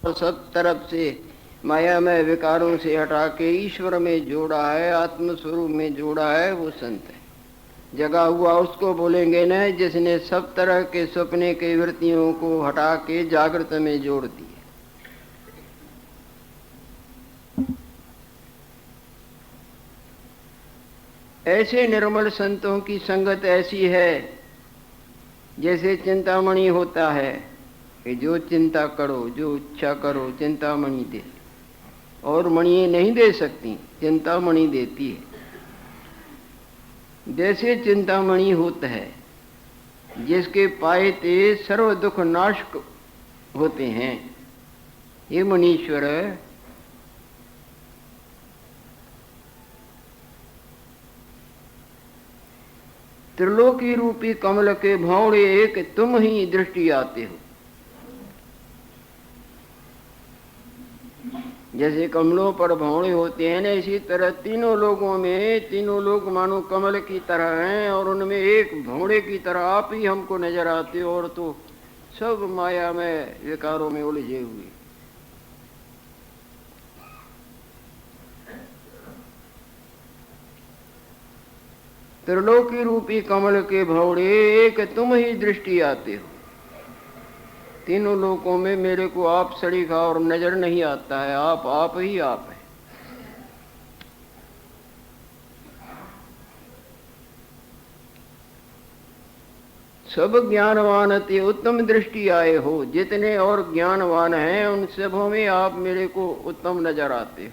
और सब तरफ से माया में विकारों से हटा के ईश्वर में जोड़ा है, आत्म स्वरूप में जोड़ा है, वो संत है। जगा हुआ उसको बोलेंगे न जिसने सब तरह के सपने के वृत्तियों को हटा के जागृत में जोड़ दिए। ऐसे निर्मल संतों की संगत ऐसी है जैसे चिंतामणि होता है कि जो चिंता करो, जो इच्छा करो, चिंतामणि दे। और मणि नहीं दे सकती, चिंतामणि देती है। जैसे चिंतामणि होता है जिसके पाए ते सर्व दुख नाश होते हैं। हे मनीश्वर, त्रिलोकी रूपी कमल के भौड़े एक तुम ही दृष्टि आते हो। जैसे कमलों पर भौड़े होते हैं ना, इसी तरह तीनों लोगों में तीनों लोग मानो कमल की तरह हैं और उनमें एक भौड़े की तरह आप ही हमको नजर आते हो। और तो सब माया में विकारों में उलझे हुए। त्रिलोकी रूपी कमल के भौड़े एक तुम ही दृष्टि आते हो। तीनों लोकों में मेरे को आप सड़ीखा और नजर नहीं आता है। आप ही आप है। सब ज्ञानवान अति उत्तम दृष्टि आए हो। जितने और ज्ञानवान हैं उन सबों में आप मेरे को उत्तम नजर आते हो।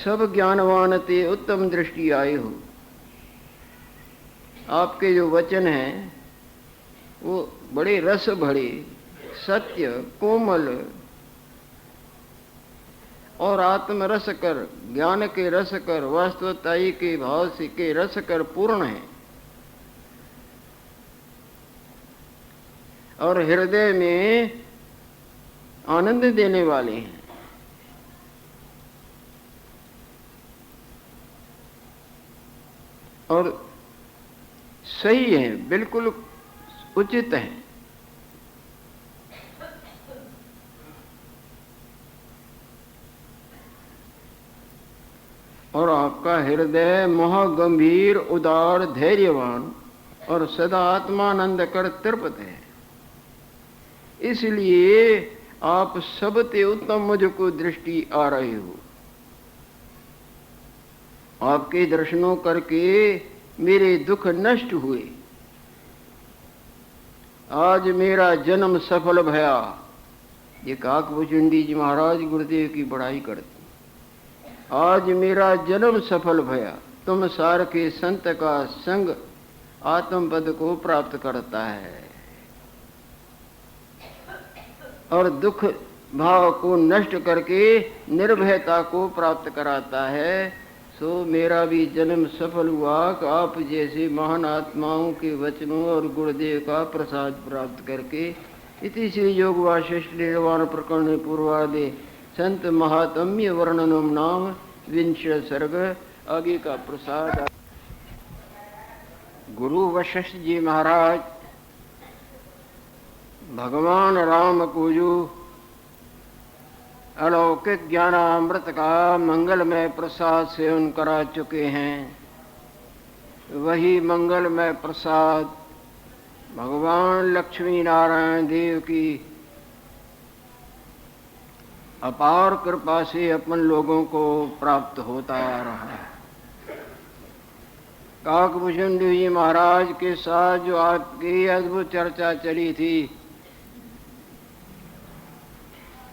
सब ज्ञानवान अति उत्तम दृष्टि आए हो। आपके जो वचन हैं वो बड़े रस भरे, सत्य, कोमल और आत्म रस कर, ज्ञान के रस कर, वास्तवताई के भाव से के रस कर पूर्ण है। और हृदय में आनंद देने वाले हैं। और सही है, बिल्कुल उचित है। और आपका हृदय महागंभीर, उदार, धैर्यवान और सदा आत्मानंद कर तृप्त है। इसलिए आप सबते उत्तम मुझको दृष्टि आ रहे हो। आपके दर्शनों करके मेरे दुख नष्ट हुए। आज मेरा जन्म सफल भया। ये काकभुचंडी जी महाराज गुरुदेव की बड़ाई करते। आज मेरा जन्म सफल भया। तुम सार के संत का संग आत्म पद को प्राप्त करता है और दुख भाव को नष्ट करके निर्भयता को प्राप्त कराता है। सो मेरा भी जन्म सफल हुआ कि आप जैसे महान आत्माओं के वचनों और गुरुदेव का प्रसाद प्राप्त करके इति श्री योग वाशिष्ठ निर्वाण प्रकरण पूर्वादे संत महात्म्य वर्णनम नाम विंश सर्ग। आगे का प्रसाद। गुरु वशिष्ठ जी महाराज भगवान राम को जो अलौकिक ज्ञानामृत का मंगलमय प्रसाद सेवन करा चुके हैं, वही मंगलमय प्रसाद भगवान लक्ष्मी नारायण देव की अपार कृपा से अपन लोगों को प्राप्त होता आ रहा है। काकभुचंडी जी महाराज के साथ जो आपकी अद्भुत चर्चा चली थी,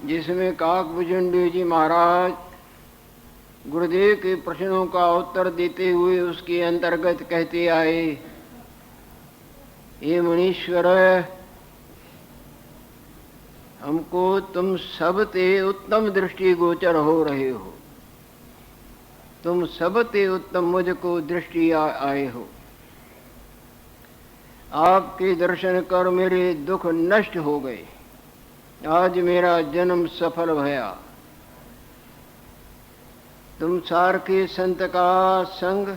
जिसमें काकभुचंडी जी महाराज गुरुदेव के प्रश्नों का उत्तर देते हुए उसके अंतर्गत कहते आए, हे मुनीश्वर, हमको तुम सबते उत्तम दृष्टि गोचर हो रहे हो। तुम सबते उत्तम मुझको दृष्टि आए हो। आपके दर्शन कर मेरे दुख नष्ट हो गए। आज मेरा जन्म सफल भया। तुम सार के संत का संग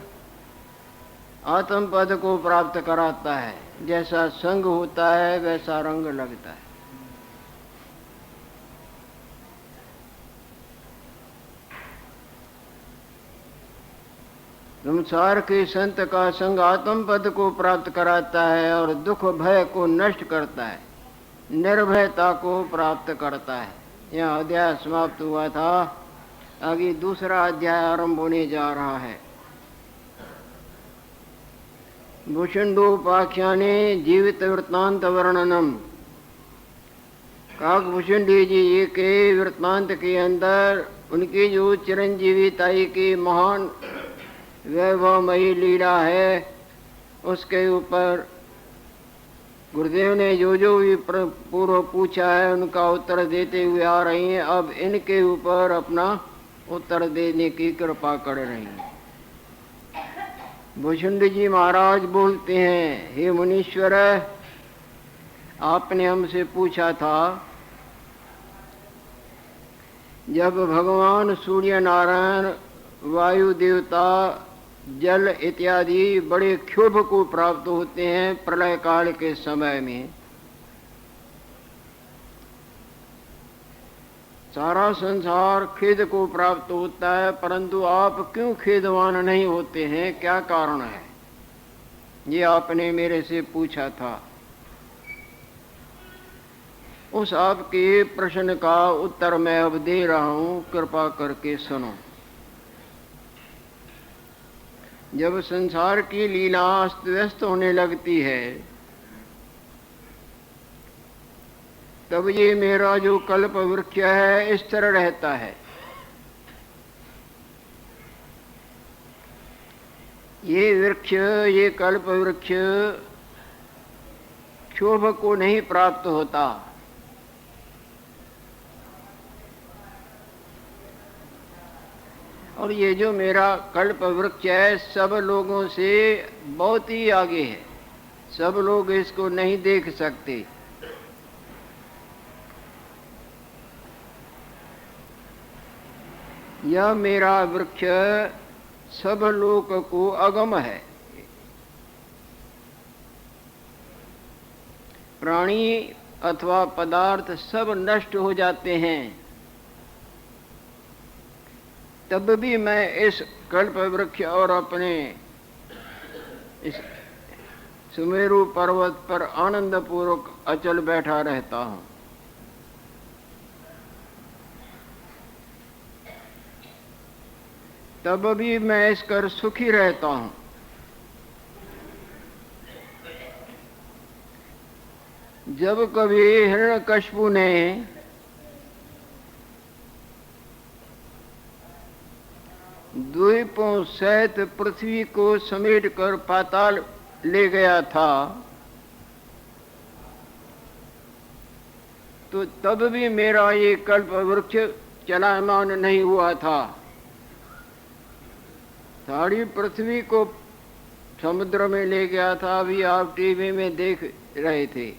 आत्म पद को प्राप्त कराता है। जैसा संग होता है वैसा रंग लगता है। संसार के संत का संग आत्म पद को प्राप्त कराता है और दुख भय को नष्ट करता है, निर्भयता को प्राप्त करता है। यह अध्याय समाप्त हुआ था। आगे दूसरा अध्याय आरंभ होने जा रहा है। भूषणोपाख्याने जीवित वृत्तांत वर्णनम। काकभूषणी जी के वृत्तांत के अंदर उनकी जो चिरंजीविताई की महान वैभवमयी लीला है, उसके ऊपर गुरुदेव ने जो जो भी पूर्व पूछा है उनका उत्तर देते हुए आ रही हैं। अब इनके ऊपर अपना उत्तर देने की कृपा कर रही हैं। भूषण जी महाराज बोलते हैं, हे मुनीश्वर, आपने हमसे पूछा था जब भगवान सूर्य नारायण, वायु देवता, जल इत्यादि बड़े क्षोभ को प्राप्त होते हैं प्रलय काल के समय में, सारा संसार खेद को प्राप्त होता है, परंतु आप क्यों खेदवान नहीं होते हैं, क्या कारण है? ये आपने मेरे से पूछा था। उस आपके प्रश्न का उत्तर मैं अब दे रहा हूं, कृपा करके सुनो। जब संसार की लीला अस्त व्यस्त होने लगती है, तब ये मेरा जो कल्प वृक्ष है स्थिर रहता है। ये वृक्ष, ये कल्प वृक्ष क्षोभ को नहीं प्राप्त होता। और ये जो मेरा कल्प वृक्ष है सब लोगों से बहुत ही आगे है, सब लोग इसको नहीं देख सकते। यह मेरा वृक्ष सब लोक को अगम है। प्राणी अथवा पदार्थ सब नष्ट हो जाते हैं, तब भी मैं इस कल्प वृक्ष और अपने इस सुमेरु पर्वत पर आनंद पूर्वक अचल बैठा रहता हूं। तब भी मैं इसकर सुखी रहता हूं। जब कभी हिरण्यकशिपु ने द्वीपों सहित पृथ्वी को समेट कर पाताल ले गया था, तो तब भी मेरा ये कल्प वृक्ष चलायमान नहीं हुआ था। सारी पृथ्वी को समुद्र में ले गया था, अभी आप टीवी में देख रहे थे।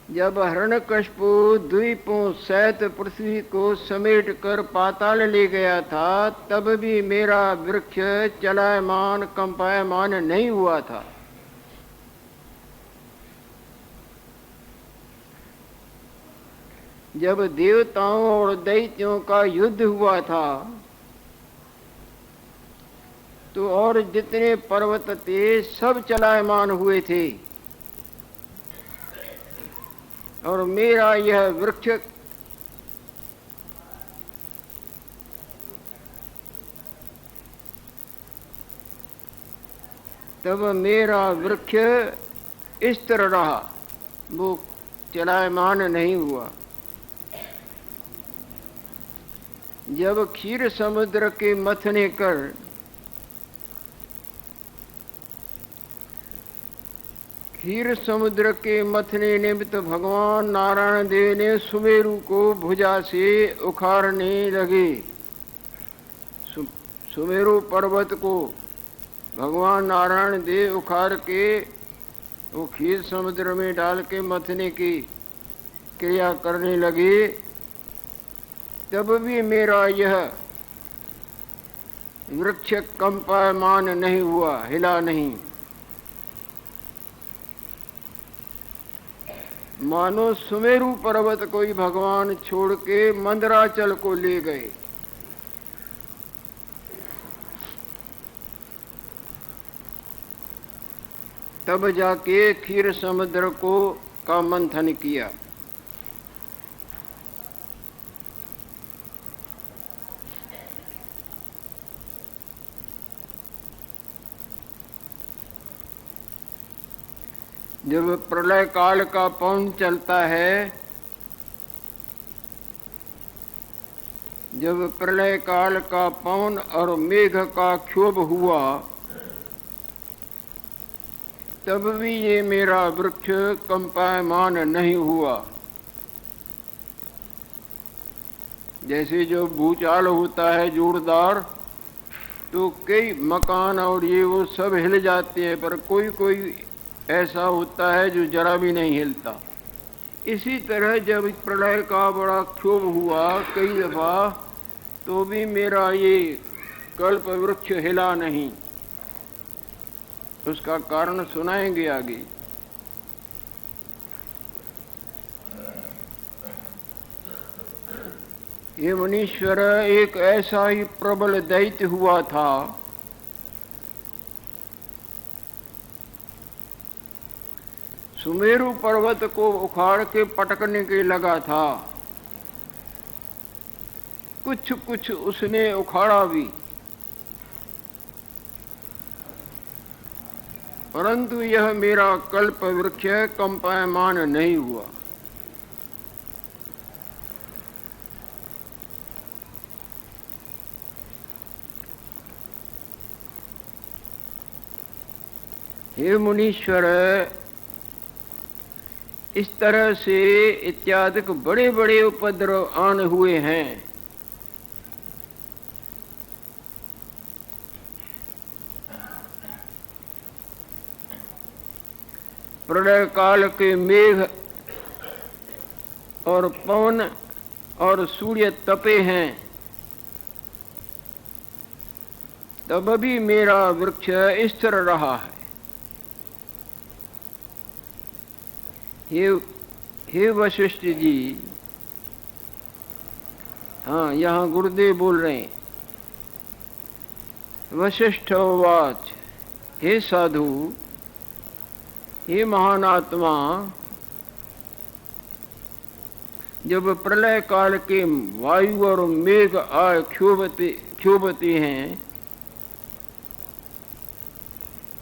जब हिरण्यकशिपु द्वीपों सहित पृथ्वी को समेट कर पाताल ले गया था, तब भी मेरा वृक्ष चलायमान कंपायमान नहीं हुआ था। जब देवताओं और दैत्यों का युद्ध हुआ था, तो और जितने पर्वत थे सब चलायमान हुए थे, और मेरा यह वृक्ष तब मेरा वृक्ष स्थिर रहा, वो चलायमान नहीं हुआ। जब क्षीर समुद्र के मथने कर क्षीर समुद्र के मथने निमित्त भगवान नारायण देव ने सुमेरु को भुजा से उखाड़ने लगे। सुमेरु पर्वत को भगवान नारायण देव उखाड़ के वो क्षीर समुद्र में डाल के मथने की क्रिया करने लगे, तब भी मेरा यह वृक्ष कंपायमान नहीं हुआ, हिला नहीं। मानो सुमेरु पर्वत को ही भगवान छोड़ के मंदराचल को ले गए। तब जाके क्षीर समुद्र को का मंथन किया। जब प्रलय काल का पवन चलता है, जब प्रलय काल का पवन और मेघ का क्षोभ हुआ, तब भी ये मेरा वृक्ष कंपायमान नहीं हुआ। जैसे जो भूचाल होता है जोरदार, तो कई मकान और ये वो सब हिल जाते हैं, पर कोई कोई ऐसा होता है जो जरा भी नहीं हिलता। इसी तरह जब प्रलय का बड़ा क्षोभ हुआ कई दफा, तो भी मेरा ये कल्प वृक्ष हिला नहीं। उसका कारण सुनाएंगे आगे। ये मुनीश्वर एक ऐसा ही प्रबल दैत्य हुआ था, सुमेरु पर्वत को उखाड़ के पटकने के लगा था। कुछ कुछ उसने उखाड़ा भी, परंतु यह मेरा कल्प वृक्ष कंपायमान नहीं हुआ। हे मुनीश्वर, इस तरह से इत्यादि बड़े बड़े उपद्रव आन हुए हैं। प्रलय काल के मेघ और पवन और सूर्य तपे हैं, तब भी मेरा वृक्ष स्थिर रहा है। हे वशिष्ठ जी, हाँ, यहाँ गुरुदेव बोल रहे हैं। वशिष्ठ उवाच, हे साधु, हे महान आत्मा, जब प्रलय काल के वायु और मेघ आए क्षोभते हैं,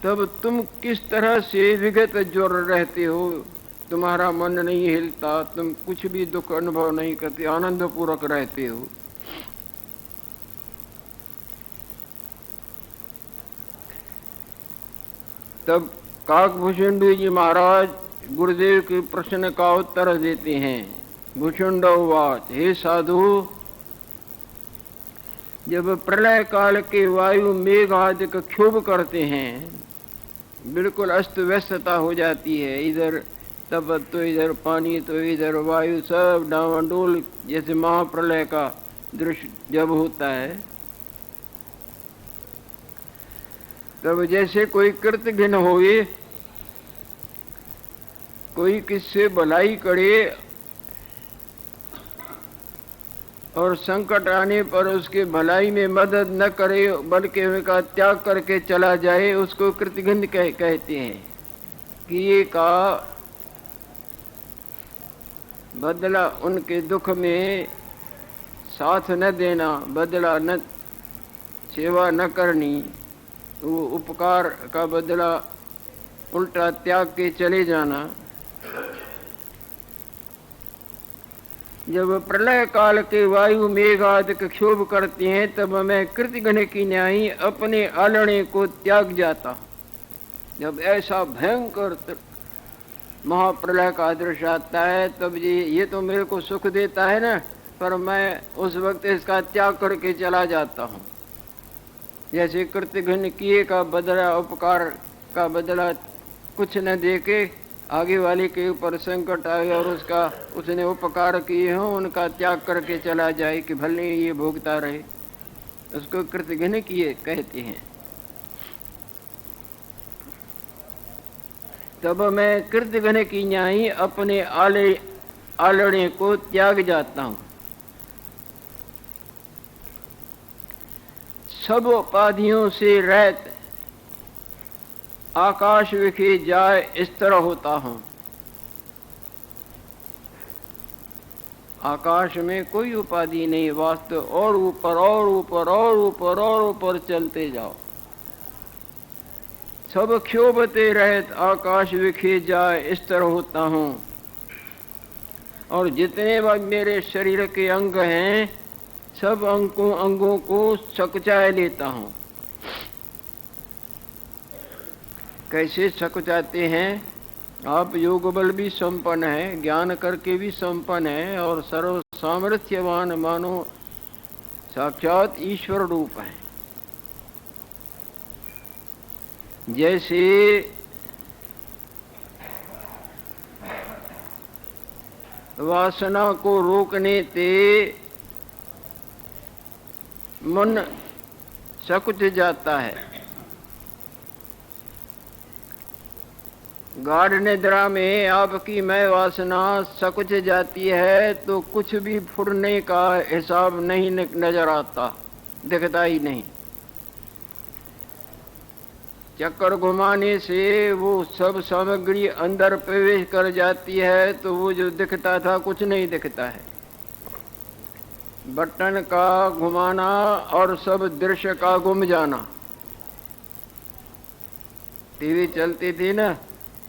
तब तुम किस तरह से विगत ज्वर रहते हो। तुम्हारा मन नहीं हिलता, तुम कुछ भी दुख अनुभव नहीं करते, आनंद पूर्वक रहते हो। तब काकभूषुंड जी महाराज गुरुदेव के प्रश्न का उत्तर देते हैं। भूषुंड उवाच, हे साधु, जब प्रलय काल के वायु मेघ आदि का क्षोभ करते हैं, बिल्कुल अस्त व्यस्तता हो जाती है। इधर तब तो इधर पानी, तो इधर वायु, सब डावाडोल, जैसे महाप्रलय का दृश्य जब होता है, तब जैसे कोई कृतघ्न होए, कोई किससे भलाई करे और संकट आने पर उसके भलाई में मदद न करे, बल्कि उनका त्याग करके चला जाए, उसको कृतघ्न कहते हैं। कि ये का बदला उनके दुख में साथ न देना, बदला न, सेवा न करनी, वो उपकार का बदला उल्टा त्याग के चले जाना। जब प्रलय काल के वायु मेघ आदि क्षोभ करते हैं, तब मैं कृतघ्न की न्यायी अपने आलने को त्याग जाता। जब ऐसा भयंकर महाप्रलय का दृश्य आता है, तब ये तो मेरे को सुख देता है ना, पर मैं उस वक्त इसका त्याग करके चला जाता हूँ। जैसे कृतघ्न किए का बदला, उपकार का बदला कुछ न दे के आगे वाले के ऊपर संकट आए और उसने उपकार किए हों, उनका त्याग करके चला जाए कि भले ये भोगता रहे, उसको कृतघ्न किए कहते हैं। तब मैं कृतघ्न की न्यायी अपने आलड़े को त्याग जाता हूँ। सब उपाधियों से रहित आकाश विखे जाए इस तरह होता हूं। आकाश में कोई उपाधि नहीं, वास्तव और ऊपर और ऊपर और ऊपर और ऊपर चलते जाओ। सब क्षोभते रहत आकाश विखे जाए इस तरह होता हूं। और जितने मेरे शरीर के अंग हैं सब अंगों को सकुचाए लेता हूं। कैसे सकुचाते हैं? आप योग बल भी संपन्न है, ज्ञान करके भी संपन्न है और सर्व सामर्थ्यवान मानो साक्षात ईश्वर रूप है। जैसे वासना को रोकने ते मन सकुच जाता है। गाढ़ निद्रा में आपकी मैं वासना सकुच जाती है तो कुछ भी फुरने का हिसाब नहीं नजर आता, दिखता ही नहीं। चक्कर घुमाने से वो सब सामग्री अंदर प्रवेश कर जाती है तो वो जो दिखता था कुछ नहीं दिखता है। बटन का घुमाना और सब दृश्य का गुम जाना। टीवी चलती थी ना,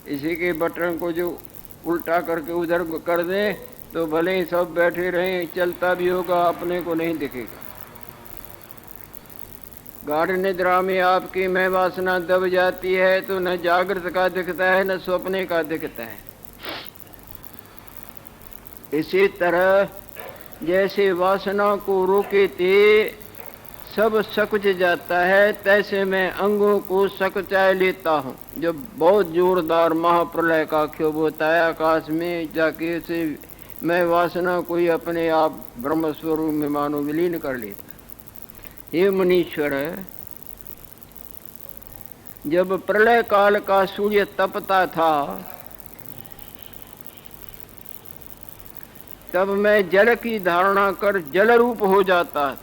इसी के बटन को जो उल्टा करके उधर कर दें तो भले ही सब बैठे रहें, चलता भी होगा, अपने को नहीं दिखेगा। गाढ़ निद्रा में आपकी मैं वासना दब जाती है तो न जागृत का दिखता है न स्वप्ने का दिखता है। इसी तरह जैसे वासना को रोके थे सब सकुच जाता है, तैसे मैं अंगों को सकुचाए लेता हूँ। जब बहुत जोरदार महाप्रलय का क्षोभ होता है आकाश में, जाके से मैं वासना को ही अपने आप ब्रह्म स्वरूप में मानो विलीन कर लेता। हे मुनीश्वर, जब प्रलय काल का सूर्य तपता था तब मैं जल की धारणा कर जल रूप हो जाता था।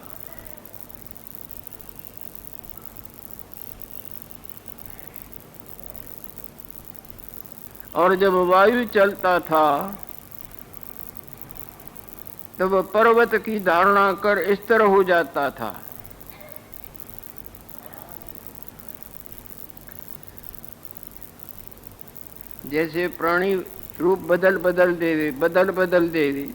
और जब वायु चलता था तब पर्वत की धारणा कर इस तरह हो जाता था। जैसे प्राणी रूप बदल बदल देवे।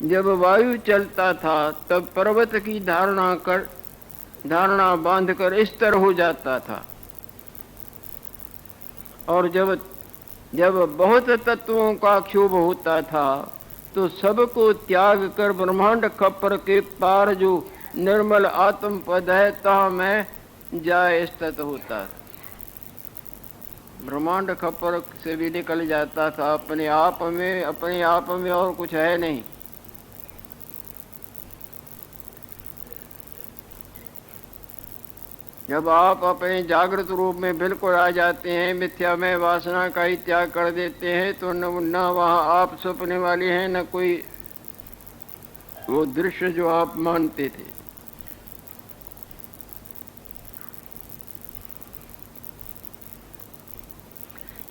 जब वायु चलता था तब पर्वत की धारणा बांधकर इस तरह हो जाता था। और जब बहुत तत्वों का क्षोभ होता था तो सबको त्याग कर ब्रह्मांड खप्पर के पार जो निर्मल आत्म पद है ता मैं जाए स्थित होता था। ब्रह्मांड खप्पर से भी निकल जाता था अपने आप में और कुछ है नहीं। जब आप अपने जागृत रूप में बिल्कुल आ जाते हैं, मिथ्या में वासना का ही त्याग कर देते हैं तो न वहाँ आप सपने वाले हैं न कोई वो दृश्य जो आप मानते थे।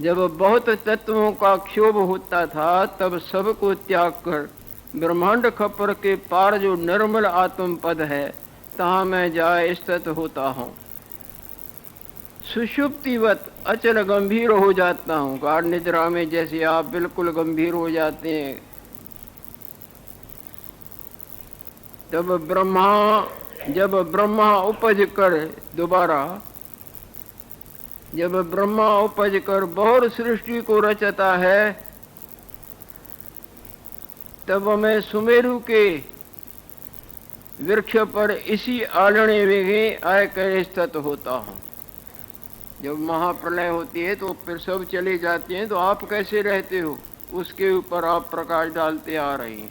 जब बहुत तत्वों का क्षोभ होता था तब सबको त्याग कर ब्रह्मांड खप्पर के पार जो निर्मल आत्म पद है तहाँ मैं जाए स्थित होता हूँ। सुषुप्तिवत अचल गंभीर हो जाता हूँ। गाढ़ निद्रा में जैसे आप बिल्कुल गंभीर हो जाते हैं तब जब ब्रह्मा उपज कर बहुत सृष्टि को रचता है तब मैं सुमेरु के वृक्ष पर इसी आलने में आकर स्थित होता हूँ। जब महाप्रलय होती है तो फिर सब चले जाते हैं तो आप कैसे रहते हो, उसके ऊपर आप प्रकाश डालते आ रहे हैं।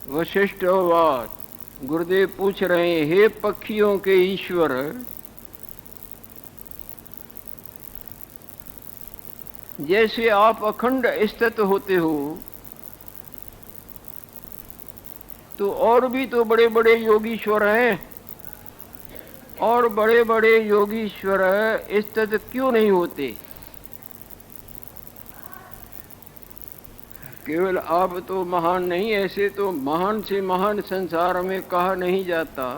वशिष्ठवाद गुरुदेव पूछ रहे हैं, हे पक्षियों के ईश्वर, जैसे आप अखंड स्थित होते हो, तो और भी तो बड़े बड़े योगीश्वर हैं, और बड़े बड़े योगीश्वर स्थित क्यों नहीं होते? केवल आप तो महान नहीं, ऐसे तो महान से महान संसार में कहा नहीं जाता।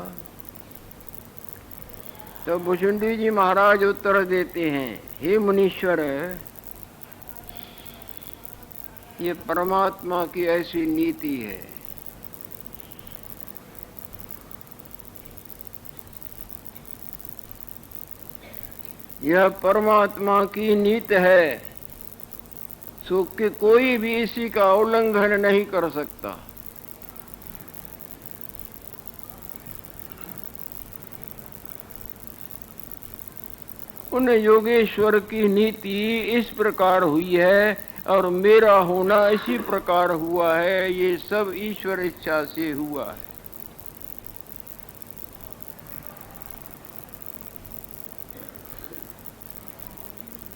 तो भुचुंडी जी महाराज उत्तर देते हैं, हे मुनीश्वर, ये परमात्मा की ऐसी नीति है। यह परमात्मा की नीति है, सो कि कोई भी इसी का उल्लंघन नहीं कर सकता। उन योगेश्वर की नीति इस प्रकार हुई है, और मेरा होना इसी प्रकार हुआ है। ये सब ईश्वर इच्छा से हुआ है।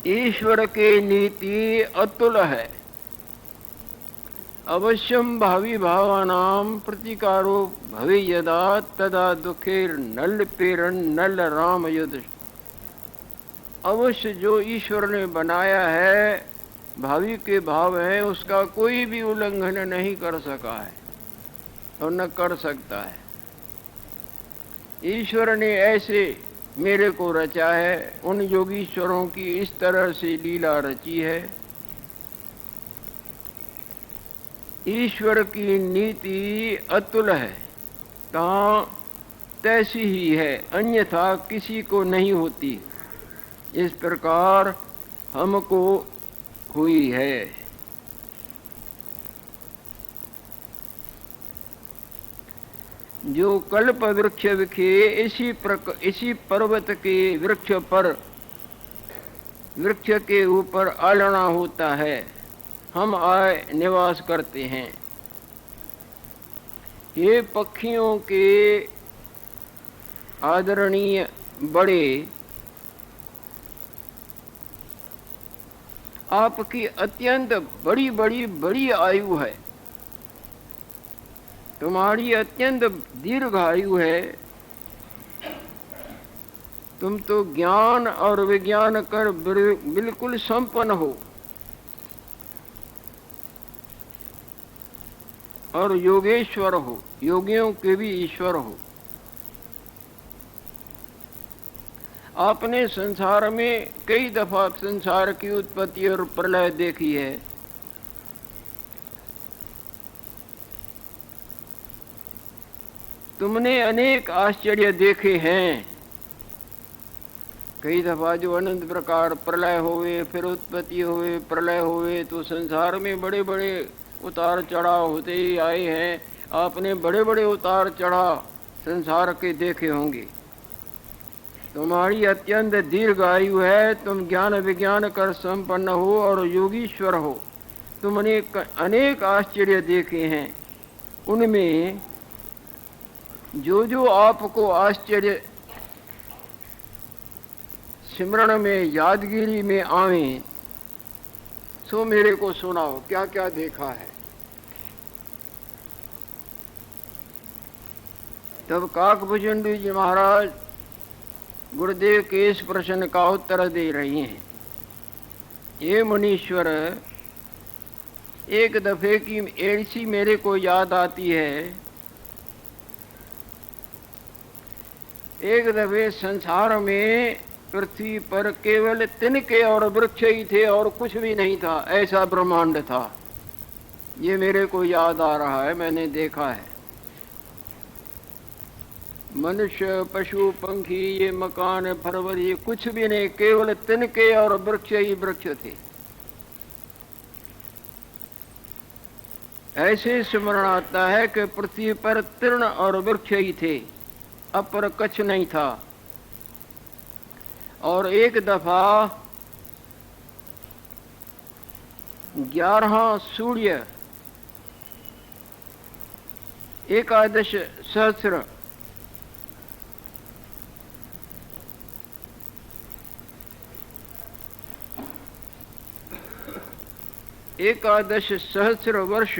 ईश्वर की नीति अतुल है। अवश्यम भावी भावानाम प्रतिकारो भवे यदा तदा दुखेर नल पेरन नल राम युद्ध। अवश्य जो ईश्वर ने बनाया है, भावी के भाव है, उसका कोई भी उल्लंघन नहीं कर सका है और न कर सकता है। ईश्वर ने ऐसे मेरे को रचा है, उन योगीश्वरों की इस तरह से लीला रची है। ईश्वर की नीति अतुल है, कहाँ तैसी ही है, अन्यथा किसी को नहीं होती। इस प्रकार हमको हुई है। जो कल्प वृक्ष विखे इसी पर्वत के वृक्ष पर, वृक्ष के ऊपर आलना होता है, हम आए निवास करते हैं। ये पक्षियों के आदरणीय बड़े, आपकी अत्यंत बड़ी बड़ी बड़ी आयु है, तुम्हारी अत्यंत दीर्घ आयु है। तुम तो ज्ञान और विज्ञान कर बिल्कुल संपन्न हो, और योगेश्वर हो, योगियों के भी ईश्वर हो। आपने संसार में कई दफा संसार की उत्पत्ति और प्रलय देखी है। तुमने अनेक आश्चर्य देखे हैं। कई दफा जो अनंत प्रकार प्रलय हुए, फिर उत्पत्ति हुए, प्रलय हुए, तो संसार में बड़े बड़े उतार चढ़ाव होते ही आए हैं। आपने बड़े बड़े उतार चढ़ाव संसार के देखे होंगे। तुम्हारी अत्यंत दीर्घ आयु है, तुम ज्ञान विज्ञान कर संपन्न हो और योगीश्वर हो। तुमने अनेक आश्चर्य देखे हैं। उनमें जो जो आपको आश्चर्य सिमरण में, यादगिरी में आवे, सो मेरे को सुनाओ, क्या क्या देखा है। तब काकभुचुंडी जी महाराज गुरुदेव के इस प्रश्न का उत्तर दे रही हैं। ये मुनीश्वर, एक दफे की ऐसी मेरे को याद आती है। एक दफे संसार में पृथ्वी पर केवल तिनके और वृक्ष ही थे और कुछ भी नहीं था, ऐसा ब्रह्मांड था। ये मेरे को याद आ रहा है, मैंने देखा है। मनुष्य, पशु, पंखी, ये मकान, पर्वत, ये कुछ भी नहीं, केवल तिनके और वृक्ष ही वृक्ष थे। ऐसे स्मरण आता है कि पृथ्वी पर तृण और वृक्ष ही थे, अपर कछ नहीं था। और एक दफा 11 सूर्य, 11 सहस्र, एकादश सहस्र वर्ष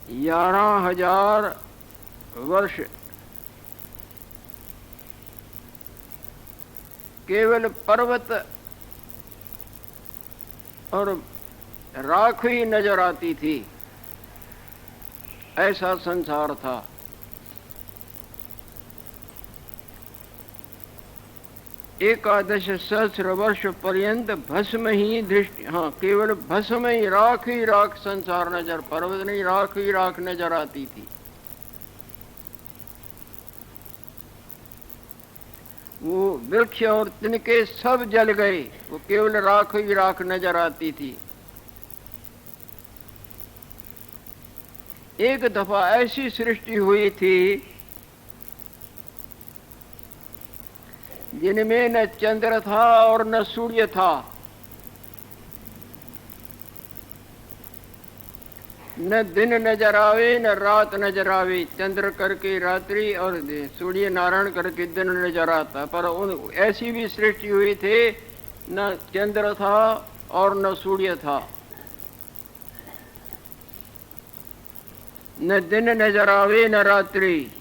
11,000 वर्ष केवल पर्वत और राख ही नजर आती थी, ऐसा संसार था। एकादश सहस्र वर्ष पर्यंत भस्म ही दृष्टि, हाँ, केवल भस्म ही राख संसार नजर, पर्वत नहीं, राख ही राख नजर आती थी। वो वृक्ष और तिनके सब जल गए, वो केवल राख ही राख नजर आती थी। एक दफा ऐसी सृष्टि हुई थी जिनमें न चंद्र था और न सूर्य था, न दिन नजर आवे न रात नजर आवे। चंद्र करके रात्रि और सूर्य नारायण करके दिन नजर आता, पर उन ऐसी भी सृष्टि हुई थी न चंद्र था और न सूर्य था, न दिन नजर आवे न रात्रि।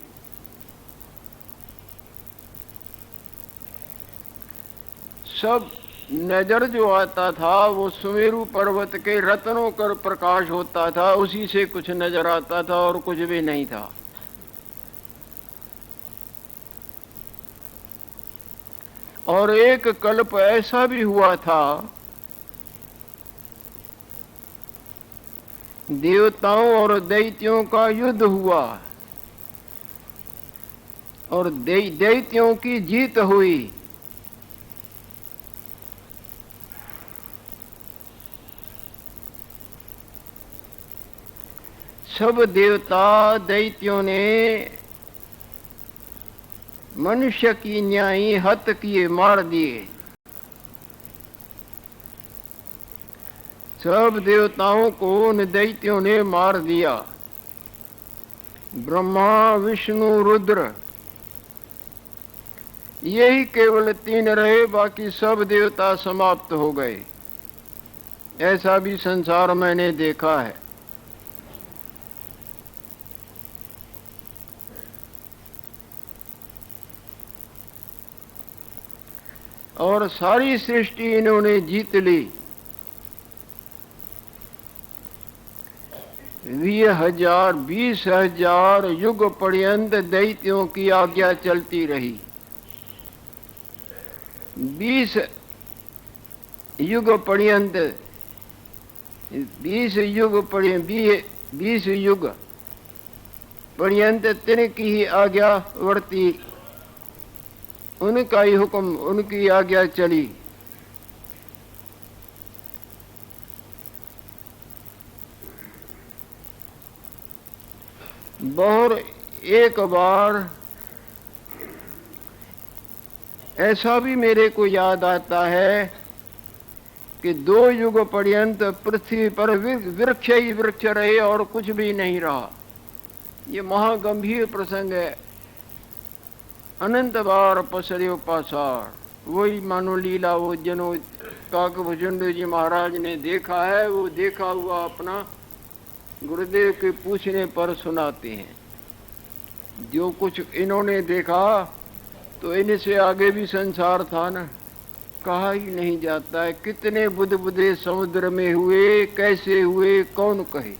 सब नजर जो आता था वो सुमेरु पर्वत के रत्नों कर प्रकाश होता था, उसी से कुछ नजर आता था और कुछ भी नहीं था। और एक कल्प ऐसा भी हुआ था, देवताओं और दैत्यों का युद्ध हुआ और दैत्यों की जीत हुई। सब देवता दैत्यों ने मनुष्य की न्यायी हत किए, मार दिए। सब देवताओं को उन दैत्यों ने मार दिया। ब्रह्मा विष्णु रुद्र यही केवल 3 रहे, बाकी सब देवता समाप्त हो गए। ऐसा भी संसार मैंने देखा है। और सारी सृष्टि इन्होंने जीत ली। 20,000 युग पर्यंत दैत्यों की आज्ञा चलती रही। 20 युग पर्यंत 20 युग पर्यंत तिनकी ही आज्ञा वर्ती, उनका ही हुक्म, उनकी आज्ञा चली। और एक बार ऐसा भी मेरे को याद आता है कि 2 युग पर्यंत पृथ्वी पर वृक्ष ही वृक्ष रहे और कुछ भी नहीं रहा। ये महागंभीर प्रसंग है। अनंत बार पसर्यो पासार, वही मानो लीला वो जनो काकभुजंड जी महाराज ने देखा है, वो देखा हुआ अपना गुरुदेव के पूछने पर सुनाते हैं। जो कुछ इन्होंने देखा तो इनसे आगे भी संसार था ना, कहा ही नहीं जाता है। कितने बुद्धे समुद्र में हुए, कैसे हुए, कौन कहे।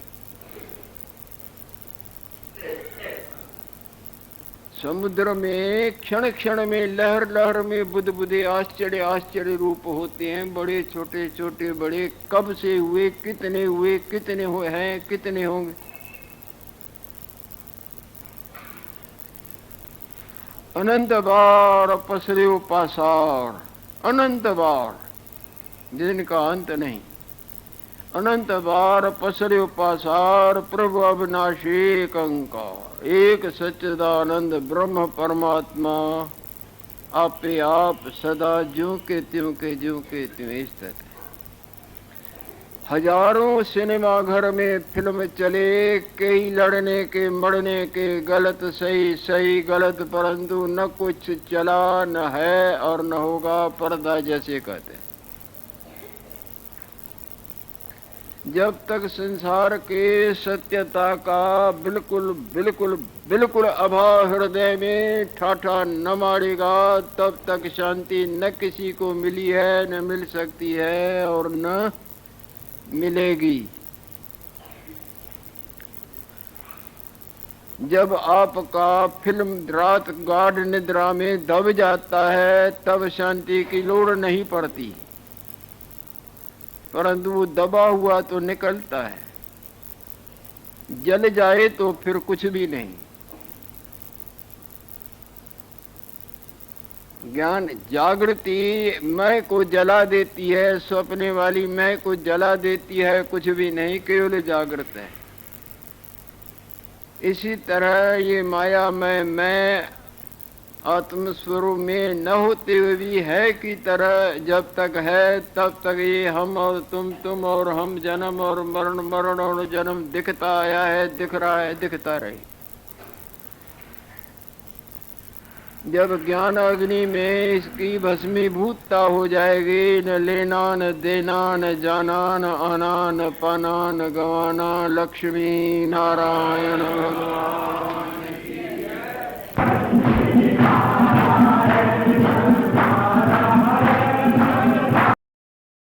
समुद्र में क्षण क्षण में, लहर लहर में बुद्धे आश्चर्य रूप होते हैं। बड़े छोटे छोटे बड़े, कब से हुए, कितने हुए हैं, कितने होंगे। अनंत बार पसरे पासार, अनंत बार जिनका अंत नहीं। अनंत बार पसरे पासार, प्रभु अविनाशी एक अंकार, एक सच्चिदानंद ब्रह्म परमात्मा आपे आप सदा ज्यों के त्यों स्थित है। हजारों सिनेमा घर में फिल्म चले, कई लड़ने के मरने के, गलत सही गलत, परंतु न कुछ चला, न है और न होगा। पर्दा जैसे कहते हैं। जब तक संसार के सत्यता का बिल्कुल बिल्कुल बिल्कुल अभाव हृदय में ठाठा न मारेगा, तब तक शांति न किसी को मिली है, न मिल सकती है और न मिलेगी। जब आपका फिल्म रात गाढ़ निद्रा में दब जाता है, तब शांति की लोड़ नहीं पड़ती, परंतु वो दबा हुआ तो निकलता है। जल जाए तो फिर कुछ भी नहीं। ज्ञान जागृति मैं को जला देती है, स्वप्ने वाली मैं को जला देती है, कुछ भी नहीं, केवल जागृत है। इसी तरह ये माया मैं आत्मस्वरूप में न होते हुए भी है की तरह जब तक है, तब तक ये हम और तुम और हम, जन्म और मरण, मरण और जन्म दिखता आया है, दिख रहा है, दिखता रहे। जब ज्ञान अग्नि में इसकी भस्मीभूतता हो जाएगी, न लेना न देना, न जाना न आना, न पाना न गवाना, लक्ष्मी नारायण भगवान।